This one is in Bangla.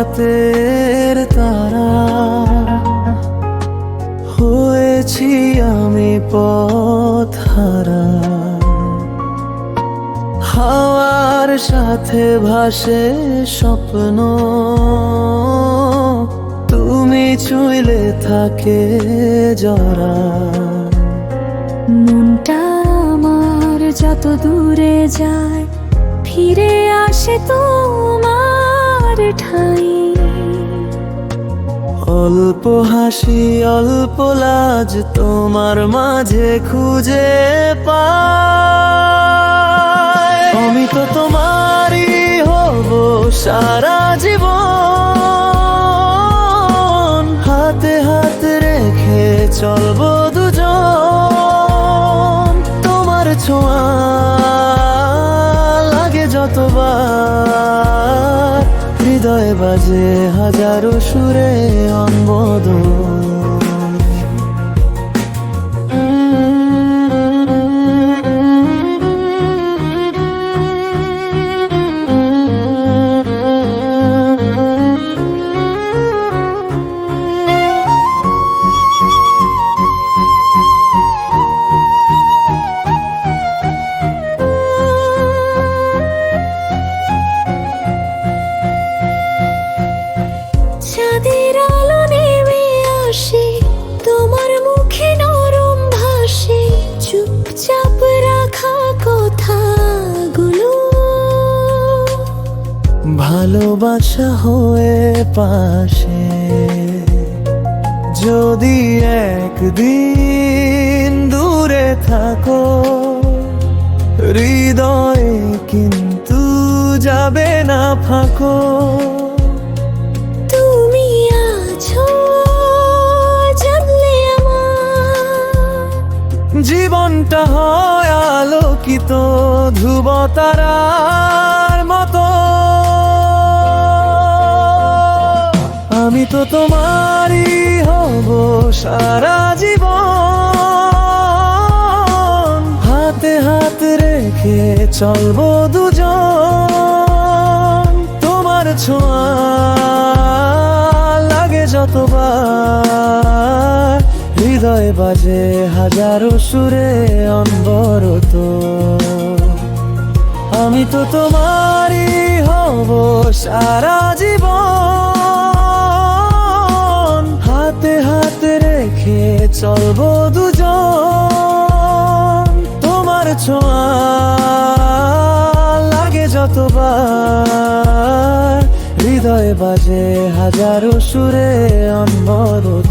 রাতের তারা, হয়েছি আমি পথহারা। হাওয়ার সাথে ভাসে স্বপ্ন, তুমি ছুঁইলে থাকে জরা। মনটা আমার যত দূরে যায়, ফিরে আসে তোমার ঠাই। অল্প হাসি অল্প লাজ তোমার মাঝে খুঁজে পাই। আমি তো তোমারই হব সারা জীবন, হাতে হাত রেখে চলবো দুজন। তোমার ছোঁয়া লাগে যতবার, হৃদয়ে বাজে হাজারো সুরে অনবদন। চাঁদের আলো নেমে আসে, তোমার মুখে নরম ভাসে, চুপচাপ রাখা কথাগুলো। ভালোবাসা হয়ে পাশে, যদি একদিন দূরে থাকো, হৃদয়ে কিন্তু যাবে না ফাঁকো। তুমি আছো জানলে আমার, জীবনটা হয় আলোকিত ধ্রুব তারার মতো। আমি তো তোমারই হব সারা জীবন, হাতে হাত রেখে চলবো দুজন। তোমার ছোঁয়া লাগে যতবার, হৃদয়ে বাজে হাজারো সুরে অনবরত। আমি তো তোমারই হব সারা জীবন, হাতে হাত রেখে চলবো দুজন। তোমার ছোঁয়া লাগে যতবার, হৃদয়ে বাজে হাজারো সুরে অনবরত।